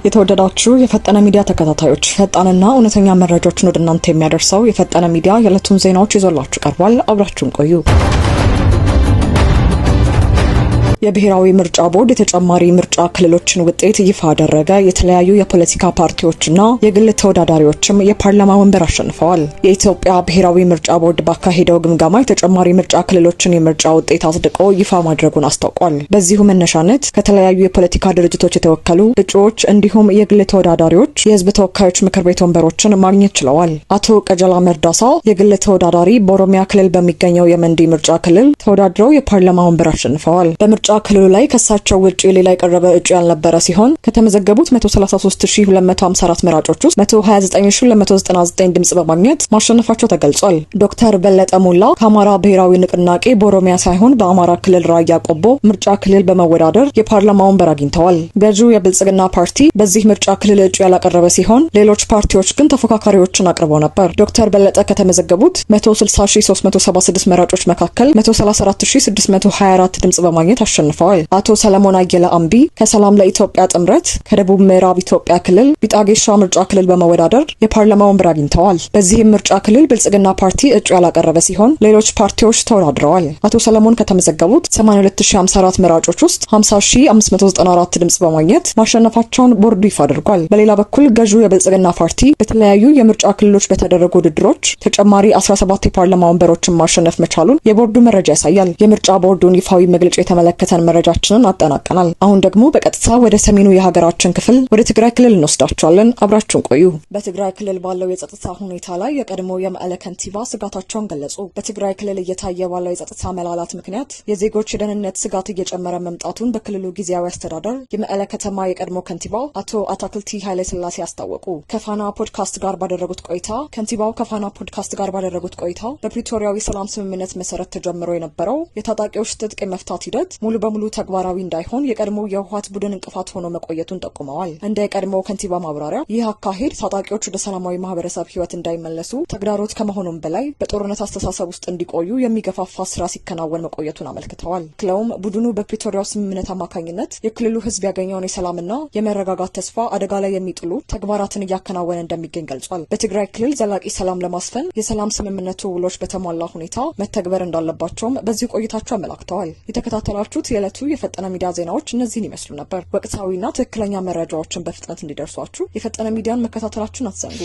የተወደዳችሁ የፈጠነ ሚዲያ ተከታታዮች ፈጣንና እውነተኛ መረጃዎችን ወደ እናንተ የሚያደርሰው የፈጠነ ሚዲያ የዕለቱን ዜናዎች ይዞላችሁ ቀርቧል። አብራችሁን ቆዩ። የብሔራዊ ምርጫ ቦርድ የተጨማሪ ምርጫ ክልሎችን ውጤት ይፋ አደረገ። የተለያዩ የፖለቲካ ፓርቲዎችና የግል ተወዳዳሪዎችም የፓርላማ ወንበር አሸንፈዋል። የኢትዮጵያ ብሔራዊ ምርጫ ቦርድ ባካሄደው ግምገማ የተጨማሪ ምርጫ ክልሎችን የምርጫ ውጤት አጽድቆ ይፋ ማድረጉን አስታውቋል። በዚሁ መነሻነት ከተለያዩ የፖለቲካ ድርጅቶች የተወከሉ እጩዎች እንዲሁም የግል ተወዳዳሪዎች የህዝብ ተወካዮች ምክር ቤት ወንበሮችን ማግኘት ችለዋል። አቶ ቀጀላ መርዳሳ የግል ተወዳዳሪ በኦሮሚያ ክልል በሚገኘው የመንዲ ምርጫ ክልል ተወዳድረው የፓርላማ ወንበር አሸንፈዋል። በምርጫ ክልሉ ላይ ከሳቸው ውጪ ሌላ የቀረበ እጩ ያልነበረ ሲሆን ከተመዘገቡት 133254 መራጮች ውስጥ 129299 ድምጽ በማግኘት ማሸነፋቸው ተገልጿል። ዶክተር በለጠ ሞላ ከአማራ ብሔራዊ ንቅናቄ በኦሮሚያ ሳይሆን በአማራ ክልል ራያ ቆቦ ምርጫ ክልል በመወዳደር የፓርላማ ወንበር አግኝተዋል። ገዢው የብልጽግና ፓርቲ በዚህ ምርጫ ክልል እጩ ያላቀረበ ሲሆን ሌሎች ፓርቲዎች ግን ተፎካካሪዎችን አቅርበው ነበር። ዶክተር በለጠ ከተመዘገቡት 160376 መራጮች መካከል 134624 ድምጽ በማግኘት አሸንፈዋል። አቶ ሰለሞን አየለ አምቢ ከሰላም ለኢትዮጵያ ጥምረት ከደቡብ ምዕራብ ኢትዮጵያ ክልል ቢጣጌሻ ምርጫ ክልል በመወዳደር የፓርላማ ወንበር አግኝተዋል። በዚህም ምርጫ ክልል ብልጽግና ፓርቲ እጩ ያላቀረበ ሲሆን ሌሎች ፓርቲዎች ተወዳድረዋል። አቶ ሰለሞን ከተመዘገቡት 82054 መራጮች ውስጥ 50594 ድምጽ በማግኘት ማሸነፋቸውን ቦርዱ ይፋ አድርጓል። በሌላ በኩል ገዢው የብልጽግና ፓርቲ በተለያዩ የምርጫ ክልሎች በተደረጉ ውድድሮች ተጨማሪ 17 የፓርላማ ወንበሮችን ማሸነፍ መቻሉን የቦርዱ መረጃ ያሳያል። የምርጫ ቦርዱን ይፋዊ መግለጫ የተመለከተን መረጃችንን አጠናቀናል። አሁን ደግሞ በቀጥታ ወደ ሰሜኑ የሀገራችን ክፍል ወደ ትግራይ ክልል እንወስዳችኋለን። አብራችሁን ቆዩ። በትግራይ ክልል ባለው የጸጥታ ሁኔታ ላይ የቀድሞ የመቀለ ከንቲባ ስጋታቸውን ገለጹ። በትግራይ ክልል እየታየ ባለው የጸጥታ መላላት ምክንያት የዜጎች የደህንነት ስጋት እየጨመረ መምጣቱን በክልሉ ጊዜያዊ አስተዳደር የመቀለ ከተማ የቀድሞ ከንቲባ አቶ አታክልቲ ኃይለስላሴ አስታወቁ። ከፋና ፖድካስት ጋር ባደረጉት ቆይታ በፕሪቶሪያው የሰላም ስምምነት መሰረት ተጀምሮ የነበረው የታጣቂዎች ትጥቅ የመፍታት ሂደት ሙሉ በሙሉ ተግባራዊ እንዳይሆን የቀድሞ የህወሓት ቡድን እንቅፋት ሆኖ መቆየቱን ጠቁመዋል። እንደ የቀድሞ ከንቲባ ማብራሪያ ይህ አካሄድ ታጣቂዎች ወደ ሰላማዊ ማህበረሰብ ህይወት እንዳይመለሱ ተግዳሮት ከመሆኑም በላይ በጦርነት አስተሳሰብ ውስጥ እንዲቆዩ የሚገፋፋ ስራ ሲከናወን መቆየቱን አመልክተዋል። ክለውም ቡድኑ በፕሪቶሪያው ስምምነት አማካኝነት የክልሉ ህዝብ ያገኘውን የሰላምና የመረጋጋት ተስፋ አደጋ ላይ የሚጥሉ ተግባራትን እያከናወነ እንደሚገኝ ገልጿል። በትግራይ ክልል ዘላቂ ሰላም ለማስፈን የሰላም ስምምነቱ ውሎች በተሟላ ሁኔታ መተግበር እንዳለባቸውም በዚህ ቆይታቸው አመላክተዋል። የተከታተላችሁት የዕለቱ የፈጠነ ሚዲያ ዜናዎች እነዚህን ይመስሉ ነበር። ወቅታዊና ትክክለኛ መረጃዎችን በፍጥነት እንዲደርሷችሁ የፈጠነ ሚዲያን መከታተላችሁን አትዘንጉ።